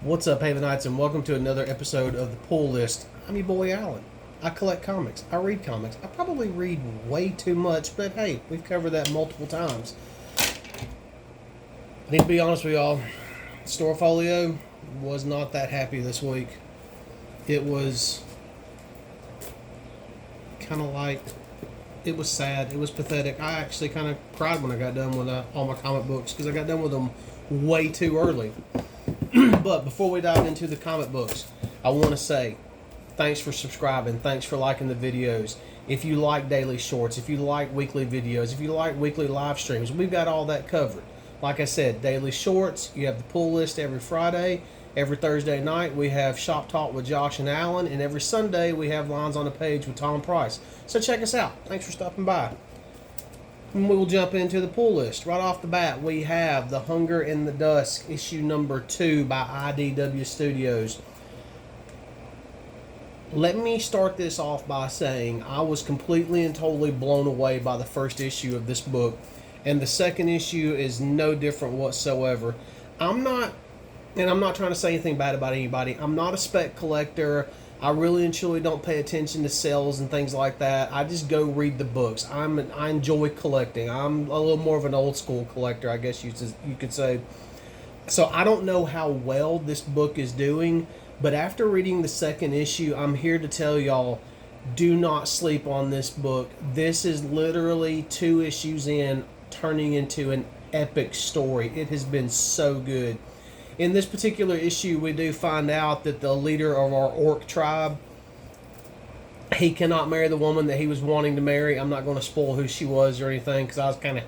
What's up, Havenites, and welcome to another episode of the Pull List. I'm your boy Alan. I collect comics. I read comics. I probably read way too much, but hey, we've covered that multiple times. I need to be honest with y'all. Storefolio was not that happy this week. It was kind of like, it was sad. It was pathetic. I actually kind of cried when I got done with all my comic books because I got done with them way too early. But before we dive into the comic books, I want to say thanks for subscribing. Thanks for liking the videos. If you like daily shorts, if you like weekly videos, if you like weekly live streams, we've got all that covered. Like I said, daily shorts, you have the pull list every Friday. Every Thursday night, we have Shop Talk with Josh and Alan. And every Sunday, we have Lines on the Page with Tom Price. So check us out. Thanks for stopping by. And we will jump into the pull list. Right off the bat, we have The Hunger in the Dusk, issue number 2 by IDW Studios. Let me start this off by saying I was completely and totally blown away by the first issue of this book. And the second issue is no different whatsoever. I'm not trying to say anything bad about anybody. I'm not a spec collector. I really and truly don't pay attention to sales and things like that. I just go read the books. I enjoy collecting. I'm a little more of an old school collector, I guess you could say. So I don't know how well this book is doing, but after reading the second issue, I'm here to tell y'all, do not sleep on this book. This is literally 2 issues in, turning into an epic story. It has been so good. In this particular issue, we do find out that the leader of our orc tribe, he cannot marry the woman that he was wanting to marry. I'm not going to spoil who she was or anything because I was kind of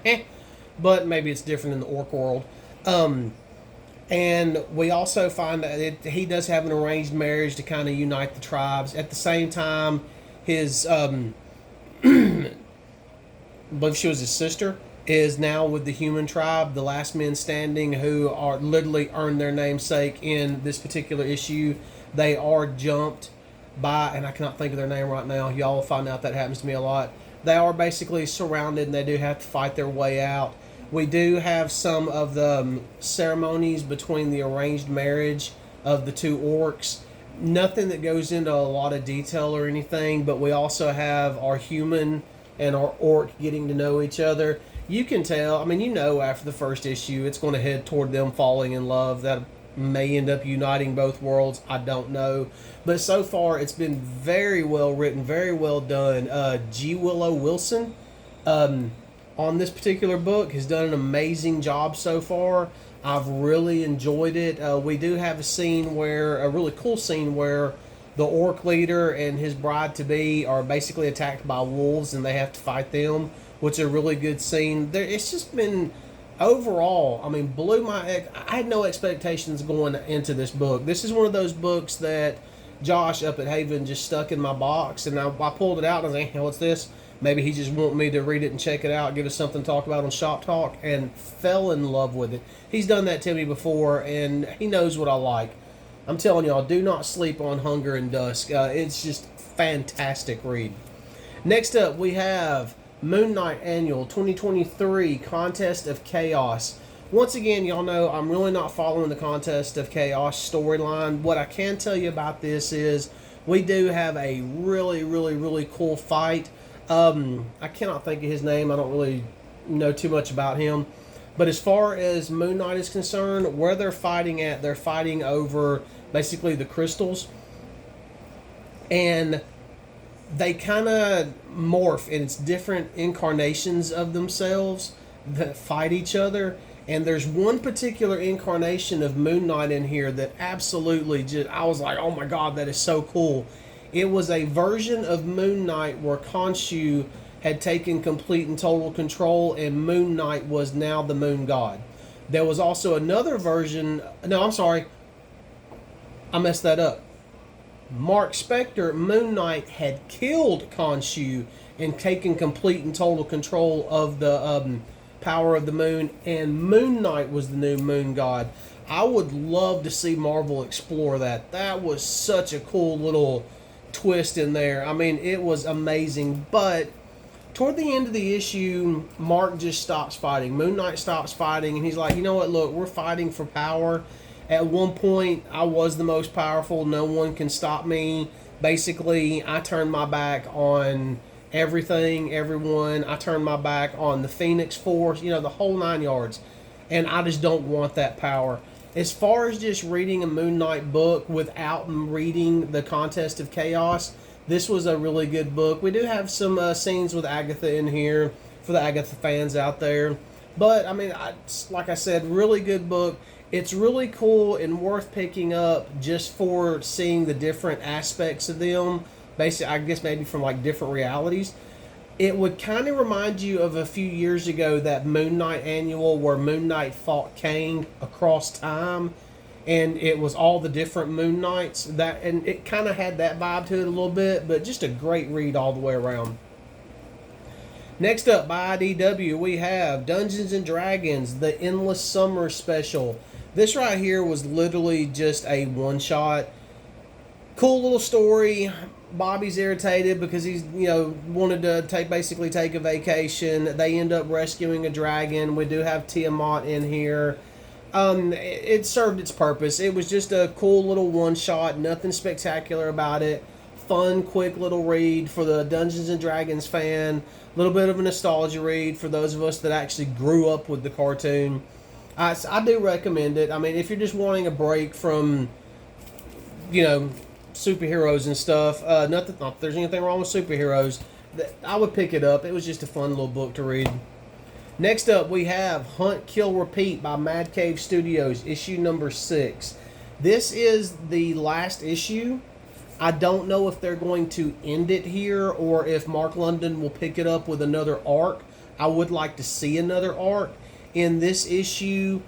but maybe it's different in the orc world. And we also find that he does have an arranged marriage to kind of unite the tribes. At the same time, his, I believe she was his sister, is now with the human tribe, the last men standing, who are literally earned their namesake in this particular issue. They are jumped by, and I cannot think of their name right now. Y'all will find out that happens to me a lot. They are basically surrounded and they do have to fight their way out. We do have some of the ceremonies between the arranged marriage of the 2 orcs. Nothing that goes into a lot of detail or anything, but we also have our human and our orc getting to know each other. You can tell, after the first issue, it's going to head toward them falling in love. That may end up uniting both worlds. I don't know. But so far, it's been very well written, very well done. G. Willow Wilson on this particular book has done an amazing job so far. I've really enjoyed it. We do have a really cool scene where the orc leader and his bride-to-be are basically attacked by wolves and they have to fight them, which is a really good scene. It's just been, overall, I had no expectations going into this book. This is one of those books that Josh up at Haven just stuck in my box, and I pulled it out and I was like, hey, what's this? Maybe he just wanted me to read it and check it out, give us something to talk about on Shop Talk, and fell in love with it. He's done that to me before, and he knows what I like. I'm telling y'all, do not sleep on Hunger and Dusk. It's just fantastic read. Next up, we have Moon Knight Annual 2023 Contest of Chaos. Once again, y'all know I'm really not following the Contest of Chaos storyline. What I can tell you about this is we do have a really, really, really cool fight. I cannot think of his name. I don't really know too much about him. But as far as Moon Knight is concerned, where they're fighting at, they're fighting over basically the crystals. And they kind of morph, and it's different incarnations of themselves that fight each other. And there's one particular incarnation of Moon Knight in here that absolutely I was like, oh my god, that is so cool. It was a version of Moon Knight where Khonshu had taken complete and total control, and Moon Knight was now the moon god. There was also another version, I messed that up. Mark Spector, Moon Knight, had killed Khonshu and taken complete and total control of the power of the moon, and Moon Knight was the new moon god. I would love to see Marvel explore that. That was such a cool little twist in there. It was amazing, but toward the end of the issue, Mark just stops fighting. Moon Knight stops fighting, and he's like, you know what, look, we're fighting for power, At one point, I was the most powerful. No one can stop me. Basically, I turned my back on everything, everyone. I turned my back on the Phoenix Force, the whole 9 yards. And I just don't want that power. As far as just reading a Moon Knight book without reading the Contest of Chaos, this was a really good book. We do have some scenes with Agatha in here for the Agatha fans out there. But, like I said, really good book. It's really cool and worth picking up just for seeing the different aspects of them. Basically, I guess maybe from like different realities. It would kind of remind you of a few years ago that Moon Knight annual where Moon Knight fought Kang across time, and it was all the different Moon Knights. And it kind of had that vibe to it a little bit, but just a great read all the way around. Next up, by IDW, we have Dungeons and Dragons: The Endless Summer Special. This right here was literally just a one-shot. Cool little story. Bobby's irritated because he's, wanted to basically take a vacation. They end up rescuing a dragon. We do have Tiamat in here. It served its purpose. It was just a cool little one-shot. Nothing spectacular about it. Fun, quick little read for the Dungeons and Dragons fan. A little bit of a nostalgia read for those of us that actually grew up with the cartoon. I do recommend it. If you're just wanting a break from, superheroes and stuff, not that there's anything wrong with superheroes, I would pick it up. It was just a fun little book to read. Next up, we have Hunt, Kill, Repeat by Mad Cave Studios, issue number 6. This is the last issue. I don't know if they're going to end it here or if Mark London will pick it up with another arc. I would like to see another arc. In this issue,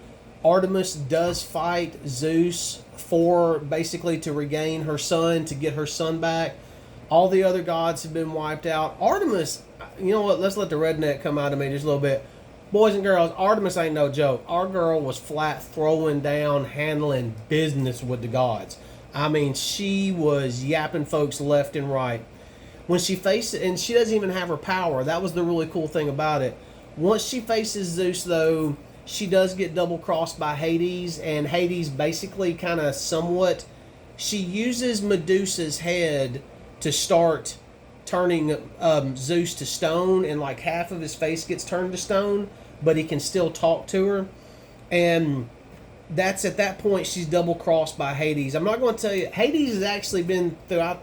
Artemis does fight Zeus for basically to regain her son, to get her son back. All the other gods have been wiped out. Artemis, you know what? Let's let the redneck come out of me just a little bit. Boys and girls, Artemis ain't no joke. Our girl was flat throwing down, handling business with the gods. She was yapping folks left and right. When she faced it, and she doesn't even have her power. That was the really cool thing about it. Once she faces Zeus, though, she does get double-crossed by Hades, and Hades basically kind of somewhat... She uses Medusa's head to start turning Zeus to stone, and like half of his face gets turned to stone, but he can still talk to her. And that's at that point she's double-crossed by Hades. I'm not going to tell you... Hades has actually been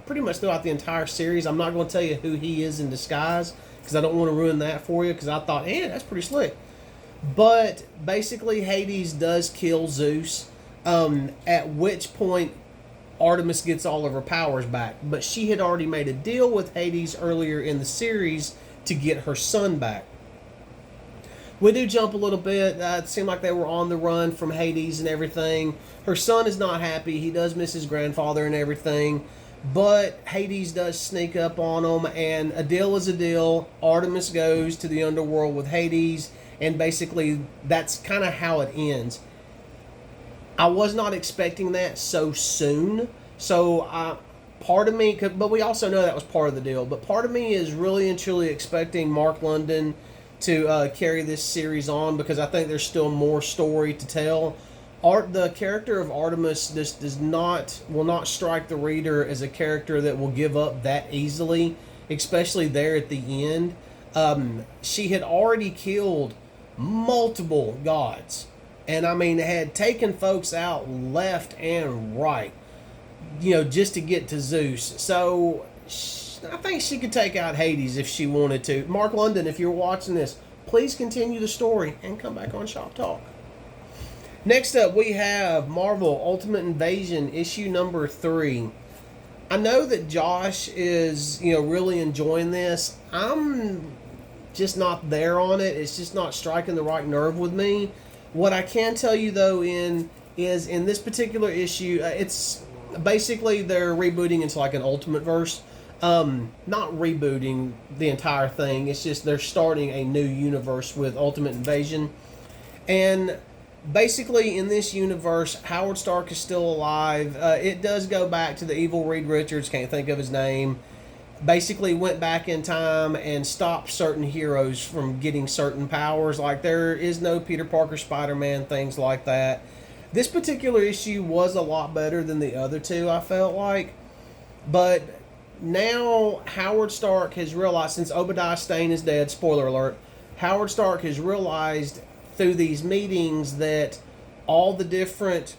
pretty much throughout the entire series. I'm not going to tell you who he is in disguise, because I don't want to ruin that for you, because I thought, that's pretty slick. But basically Hades does kill Zeus, at which point Artemis gets all of her powers back. But she had already made a deal with Hades earlier in the series to get her son back. We do jump a little bit. It seemed like they were on the run from Hades and everything. Her son is not happy. He does miss his grandfather and everything. But Hades does sneak up on them, and a deal is a deal. Artemis goes to the underworld with Hades, and basically that's kind of how it ends. I was not expecting that so soon. So part of me, but we also know that was part of the deal, but part of me is really and truly expecting Mark London to carry this series on, because I think there's still more story to tell. The character of Artemis just will not strike the reader as a character that will give up that easily, especially there at the end. She had already killed multiple gods, and had taken folks out left and right, just to get to Zeus. So I think she could take out Hades if she wanted to. Mark London, if you're watching this, please continue the story and come back on Shop Talk. Next up, we have Marvel Ultimate Invasion, issue number 3. I know that Josh is, really enjoying this. I'm just not there on it. It's just not striking the right nerve with me. What I can tell you, though, is in this particular issue, it's basically they're rebooting into like an Ultimate Verse. Not rebooting the entire thing. It's just they're starting a new universe with Ultimate Invasion. And basically, in this universe, Howard Stark is still alive. It does go back to the evil Reed Richards, can't think of his name. Basically went back in time and stopped certain heroes from getting certain powers. Like there is no Peter Parker, Spider-Man, things like that. This particular issue was a lot better than the other two, I felt like. But now Howard Stark has realized, since Obadiah Stane is dead, spoiler alert, Howard Stark has realized through these meetings that all the different,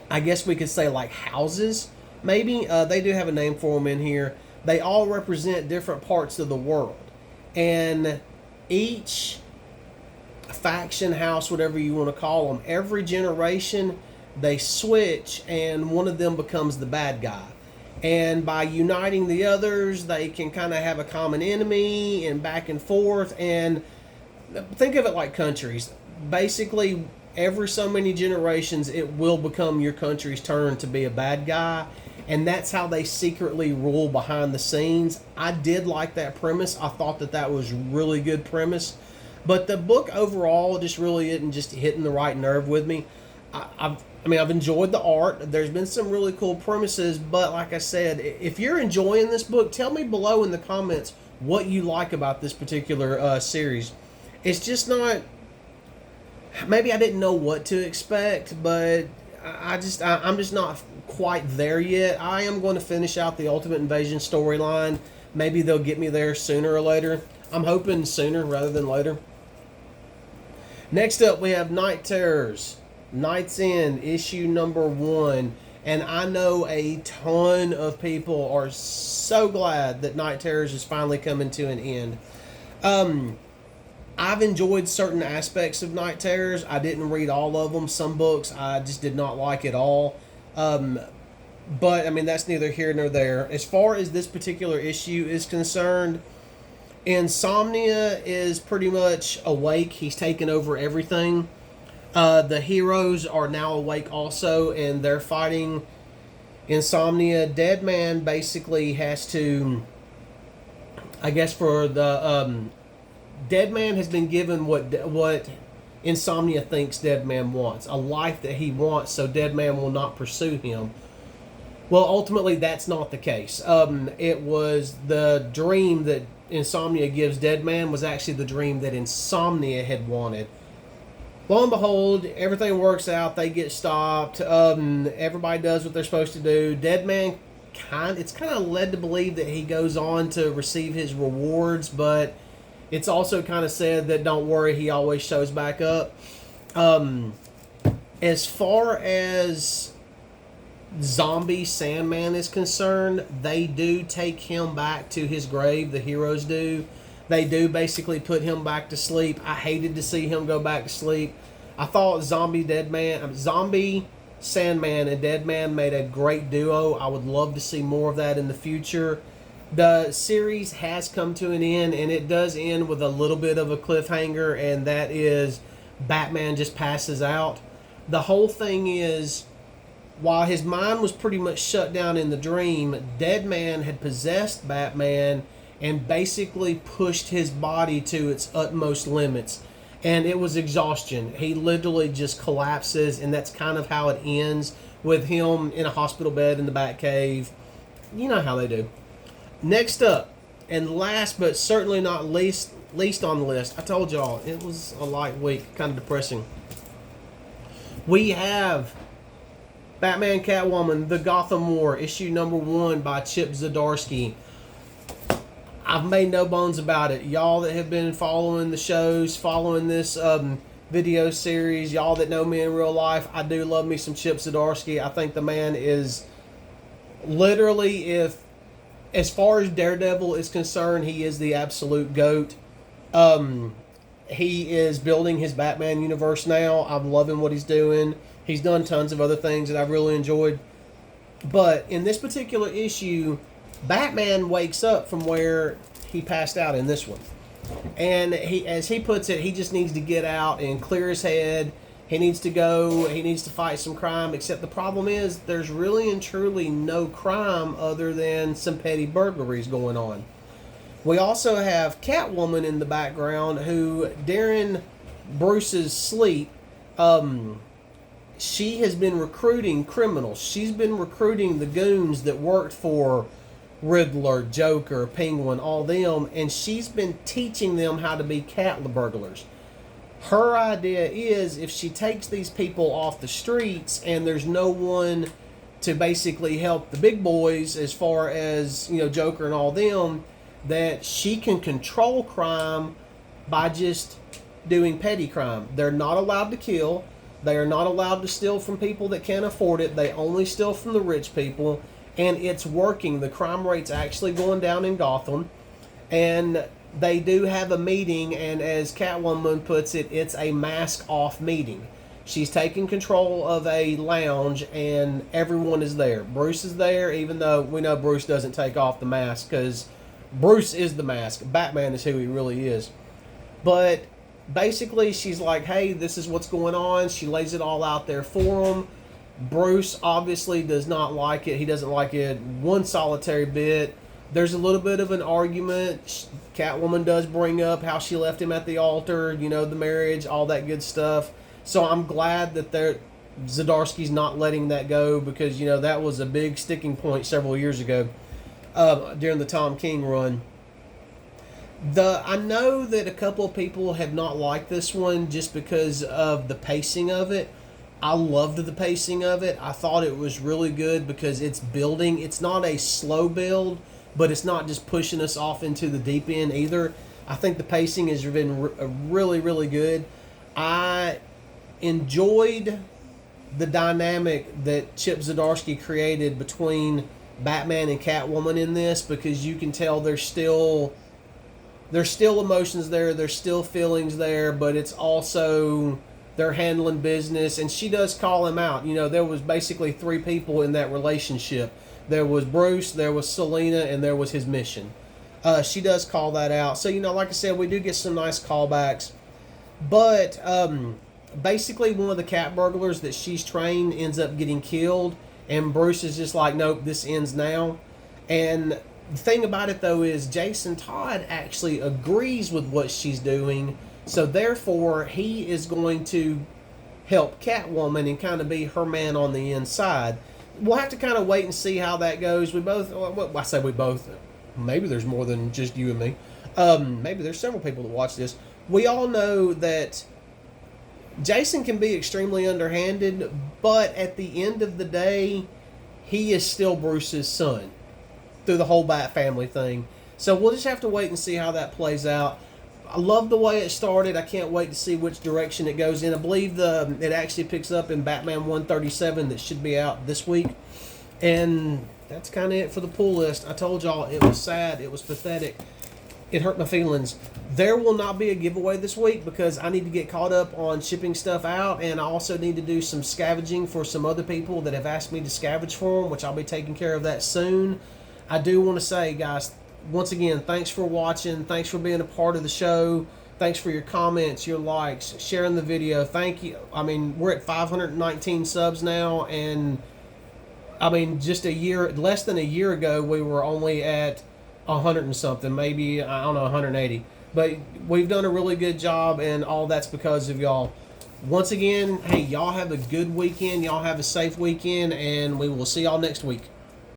I guess we could say like houses, maybe, they do have a name for them in here. They all represent different parts of the world. And each faction, house, whatever you want to call them, every generation they switch and one of them becomes the bad guy. And by uniting the others, they can kind of have a common enemy and back and forth. And think of it like countries. Basically, every so many generations, it will become your country's turn to be a bad guy. And that's how they secretly rule behind the scenes. I did like that premise. I thought that that was really good premise. But the book overall just really isn't just hitting the right nerve with me. I've enjoyed the art. There's been some really cool premises, but like I said, if you're enjoying this book, tell me below in the comments what you like about this particular series. It's just not... Maybe I didn't know what to expect, but I'm just not quite there yet. I am going to finish out the Ultimate Invasion storyline. Maybe they'll get me there sooner or later. I'm hoping sooner rather than later. Next up, we have Night Terrors. Night's End, issue number 1. And I know a ton of people are so glad that Night Terrors is finally coming to an end. I've enjoyed certain aspects of Night Terrors. I didn't read all of them. Some books I just did not like at all. But, I mean, that's neither here nor there. As far as this particular issue is concerned, Insomnia is pretty much awake. He's taken over everything. The heroes are now awake also, and they're fighting Insomnia. Deadman basically has to, I guess, for the Deadman has been given what Insomnia thinks Deadman wants, a life that he wants, so Deadman will not pursue him. Well, ultimately, that's not the case. It was the dream that Insomnia gives Deadman was actually the dream that Insomnia had wanted. Lo and behold, everything works out. They get stopped. Everybody does what they're supposed to do. Deadman, it's kind of led to believe that he goes on to receive his rewards, but it's also kind of said that don't worry, he always shows back up. As far as Zombie Sandman is concerned, they do take him back to his grave. The heroes do. They do basically put him back to sleep. I hated to see him go back to sleep. I thought Zombie Sandman and Deadman made a great duo. I would love to see more of that in the future. The series has come to an end, and it does end with a little bit of a cliffhanger, and that is Batman just passes out. The whole thing is, while his mind was pretty much shut down in the dream, Deadman had possessed Batman and basically pushed his body to its utmost limits. And it was exhaustion. He literally just collapses, and that's kind of how it ends, with him in a hospital bed in the Batcave. You know how they do. Next up, and last but certainly not least on the list, I told y'all, it was a light week, kind of depressing. We have Batman Catwoman, The Gotham War, issue number 1 by Chip Zdarsky. I've made no bones about it. Y'all that have been following the shows, following this video series, y'all that know me in real life, I do love me some Chip Zdarsky. I think the man is literally, as far as Daredevil is concerned, he is the absolute GOAT. He is building his Batman universe now. I'm loving what he's doing. He's done tons of other things that I've really enjoyed. But in this particular issue, Batman wakes up from where he passed out in this one. And he, as he puts it, he just needs to get out and clear his head. He needs to go, he needs to fight some crime, except the problem is there's really and truly no crime other than some petty burglaries going on. We also have Catwoman in the background who, during Bruce's sleep, she has been recruiting criminals. She's been recruiting the goons that worked for Riddler, Joker, Penguin, all them, and she's been teaching them how to be cat burglars. Her idea is if she takes these people off the streets and there's no one to basically help the big boys as far as, Joker and all them, that she can control crime by just doing petty crime. They're not allowed to kill. They are not allowed to steal from people that can't afford it. They only steal from the rich people. And it's working. The crime rate's actually going down in Gotham. And they do have a meeting, and as Catwoman puts it, it's a mask-off meeting. She's taking control of a lounge, and everyone is there. Bruce is there, even though we know Bruce doesn't take off the mask, because Bruce is the mask. Batman is who he really is. But basically, she's like, hey, this is what's going on. She lays it all out there for him. Bruce obviously does not like it. He doesn't like it one solitary bit. There's a little bit of an argument. Catwoman does bring up how she left him at the altar, the marriage, all that good stuff. So I'm glad that Zdarsky's not letting that go, because, that was a big sticking point several years ago during the Tom King run. I know that a couple of people have not liked this one just because of the pacing of it. I loved the pacing of it. I thought it was really good because it's building. It's not a slow build, but it's not just pushing us off into the deep end either. I think the pacing has been really, really good. I enjoyed the dynamic that Chip Zdarsky created between Batman and Catwoman in this, because you can tell there's still emotions there, there's still feelings there, but it's also they're handling business, and she does call him out. There was basically three people in that relationship. There was Bruce, there was Selina, and there was his mission. She does call that out. So, like I said, we do get some nice callbacks. But basically one of the cat burglars that she's trained ends up getting killed, and Bruce is just like, nope, this ends now. And the thing about it, though, is Jason Todd actually agrees with what she's doing. So, therefore, he is going to help Catwoman and kind of be her man on the inside. We'll have to kind of wait and see how that goes. We both, I say we both, maybe there's more than just you and me. Maybe there's several people that watch this. We all know that Jason can be extremely underhanded, but at the end of the day, he is still Bruce's son through the whole Bat family thing. So we'll just have to wait and see how that plays out. I love the way it started. I can't wait to see which direction it goes in. I believe it actually picks up in Batman 137 that should be out this week. And that's kind of it for the pull list. I told y'all it was sad. It was pathetic. It hurt my feelings. There will not be a giveaway this week because I need to get caught up on shipping stuff out, and I also need to do some scavenging for some other people that have asked me to scavenge for them, which I'll be taking care of that soon. I do want to say, guys, once again, thanks for watching. Thanks for being a part of the show. Thanks for your comments, your likes, sharing the video. Thank you. I mean, we're at 519 subs now, and I mean, just less than a year ago, we were only at 100 and something, maybe, I don't know, 180. But we've done a really good job, and all that's because of y'all. Once again, hey, y'all have a good weekend. Y'all have a safe weekend, and we will see y'all next week.